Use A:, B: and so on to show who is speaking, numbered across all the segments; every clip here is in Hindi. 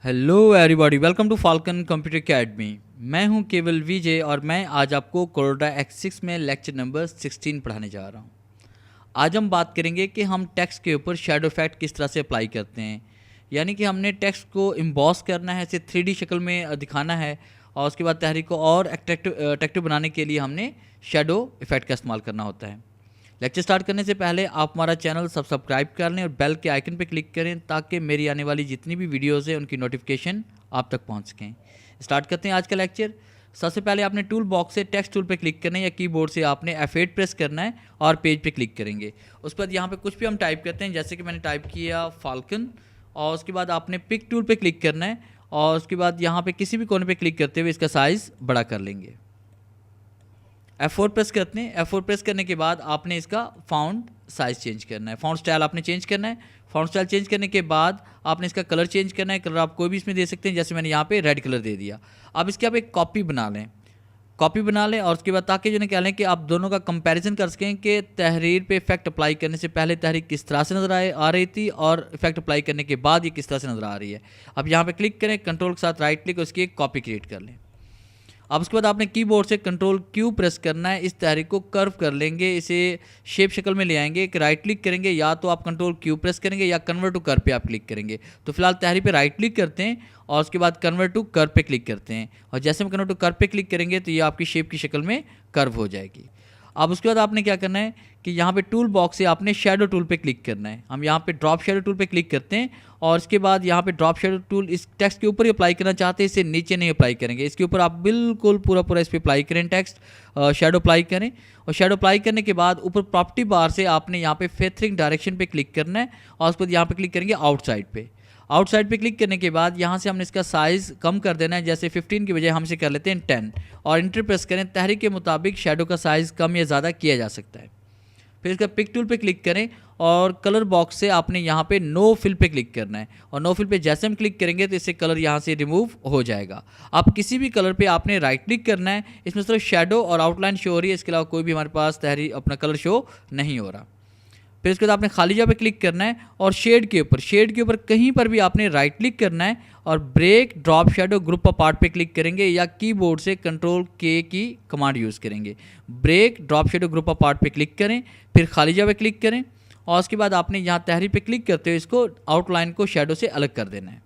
A: Hello everybody, welcome to Falcon computer academy. मैं हूं केवल विजय और मैं आज आपको कोरोडा X6 में लेक्चर नंबर 16 पढ़ाने जा रहा हूं। आज हम बात करेंगे कि हम टेक्स्ट के ऊपर शैडो इफेक्ट किस तरह से अप्लाई करते हैं। यानी कि हमने टेक्स्ट को इम्बॉस करना है, इसे 3D शक्ल में दिखाना है और उसके बाद तहरीर को और अट्रैक्टिव बनाने के लिए हमने शैडो इफेक्ट का इस्तेमाल करना होता है। लेक्चर स्टार्ट करने से पहले आप हमारा चैनल सब्सक्राइब कर लें और बेल के आइकन पर क्लिक करें ताकि मेरी आने वाली जितनी भी वीडियोज़ हैं उनकी नोटिफिकेशन आप तक पहुंच सकें। स्टार्ट करते हैं आज का लेक्चर। सबसे पहले आपने टूल बॉक्स से टेक्स्ट टूल पे क्लिक करना है या कीबोर्ड से आपने F8 प्रेस करना है और पेज पे क्लिक करेंगे। उसके बाद यहाँ पे कुछ भी हम टाइप करते हैं, जैसे कि मैंने टाइप किया फाल्कन, और उसके बाद आपने पिक टूल पे क्लिक करना है और उसके बाद यहाँ पे किसी भी कोने पे क्लिक करते हुए इसका साइज़ बड़ा कर लेंगे। F4 प्रेस करते हैं। F4 प्रेस करने के बाद आपने इसका फ़ॉन्ट साइज़ चेंज करना है, फ़ॉन्ट स्टाइल आपने चेंज करना है। फ़ॉन्ट स्टाइल चेंज करने के बाद आपने इसका कलर चेंज करना है। कलर आप कोई भी इसमें दे सकते हैं, जैसे मैंने यहाँ पे रेड कलर दे दिया। अब इसकी आप एक कॉपी बना लें, और उसके बाद ताकि जो कह लें कि आप दोनों का कंपैरिजन कर सकें कि तहरीर पे इफेक्ट अप्लाई करने से पहले तहरीर किस तरह से नज़र आ रही थी और इफेक्ट अप्लाई करने के बाद ये किस तरह से नज़र आ रही है। अब यहाँ पे क्लिक करें, कंट्रोल के साथ राइट क्लिक, उसकी एक कॉपी क्रिएट कर लें। अब उसके बाद आपने कीबोर्ड से कंट्रोल क्यू प्रेस करना है, इस तहरीर को कर्व कर लेंगे, इसे शेप शक्ल में ले आएंगे। एक राइट क्लिक करेंगे, या तो आप कंट्रोल क्यू प्रेस करेंगे या कन्वर्ट टू कर्व पे आप क्लिक करेंगे। तो फिलहाल तहरीर पे राइट क्लिक करते हैं और उसके बाद कन्वर्ट टू कर्व पे क्लिक करते हैं, और जैसे हम कन्वर्ट टू कर्व पे क्लिक करेंगे तो ये आपकी शेप की शक्ल में कर्व हो जाएगी। अब उसके बाद आपने क्या करना है कि यहाँ पे टूल बॉक्स से आपने शैडो टूल पे क्लिक करना है। हम यहाँ पे ड्रॉप शैडो टूल पे क्लिक करते हैं और इसके बाद यहाँ पे ड्रॉप शैडो टूल इस टेक्स्ट के ऊपर ही अप्लाई करना चाहते हैं, इसे नीचे नहीं अप्लाई करेंगे। इसके ऊपर आप बिल्कुल पूरा इस पर अप्लाई करें, टेक्स्ट शैडो अप्लाई करें। और शैडो अप्लाई करने के बाद ऊपर प्रॉपर्टी बार से आपने यहाँ पे फेथरिंग डायरेक्शन पे क्लिक करना है और उसके बाद यहाँ पे क्लिक करेंगे आउटसाइड पे। आउटसाइड पे क्लिक करने के बाद यहाँ से हमने इसका साइज़ कम कर देना है, जैसे 15 की बजाय हम इसे कर लेते हैं 10, और इंटर प्रेस करें। तहरीर के मुताबिक शैडो का साइज़ कम या ज़्यादा किया जा सकता है। फिर इसका पिक टूल पे क्लिक करें और कलर बॉक्स से आपने यहाँ पे नो फिल पे क्लिक करना है, और नो फिल पे जैसे हम क्लिक करेंगे तो इससे कलर यहाँ से रिमूव हो जाएगा। आप किसी भी कलर पे आपने राइट क्लिक करना है, इसमें सिर्फ शैडो और आउटलाइन शो हो रही है, इसके अलावा कोई भी हमारे पास तहरीर अपना कलर शो नहीं हो रहा। फिर इसके बाद आपने खाली जगह पे क्लिक करना है और शेड के ऊपर कहीं पर भी आपने राइट क्लिक करना है और break drop shadow group apart पे क्लिक करेंगे या कीबोर्ड से control K key command use करेंगे। Break drop shadow group apart पे क्लिक करें, फिर खाली जगह पे क्लिक करें और उसके बाद आपने यहाँ तहरीर पे क्लिक करते हुए इसको आउटलाइन को शैडो से अलग कर देना है।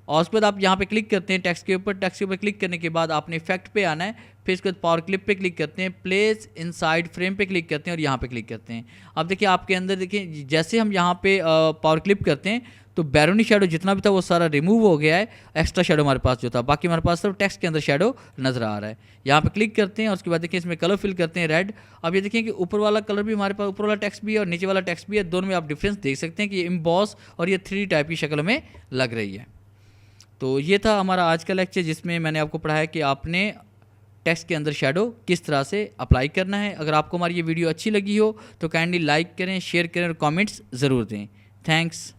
A: और उसके बाद आप यहाँ पे क्लिक करते हैं टेक्स्ट के ऊपर क्लिक करने के बाद आपने इफेक्ट पे आना है। फिर इसके बाद पावर क्लिप पे क्लिक करते हैं, प्लेस इनसाइड फ्रेम पे क्लिक करते हैं और यहाँ पे क्लिक करते हैं। अब देखिए आपके अंदर देखिए जैसे हम यहाँ पे पावर क्लिप करते हैं तो बैरोनी शैडो जितना भी था वो सारा रिमूव हो गया है। एक्स्ट्रा शैडो हमारे पास जो था, बाकी हमारे पास सिर्फ टेक्स्ट के अंदर शैडो नजर आ रहा है। यहाँ पे क्लिक करते हैं और उसके बाद देखिए इसमें कलर फिल करते हैं रेड। अब ये देखिए कि ऊपर वाला कलर भी हमारे पास, ऊपर वाला टेक्स्ट भी है और नीचे वाला टेक्स्ट भी है, दोनों में आप डिफरेंस देख सकते हैं कि ये इम्बॉस और ये 3D टाइप की शक्ल में लग रही है। तो ये था हमारा आज का लेक्चर, जिसमें मैंने आपको पढ़ाया कि आपने टेक्स्ट के अंदर शैडो किस तरह से अप्लाई करना है। अगर आपको हमारी ये वीडियो अच्छी लगी हो तो काइंडली लाइक करें, शेयर करें और कमेंट्स ज़रूर दें। थैंक्स।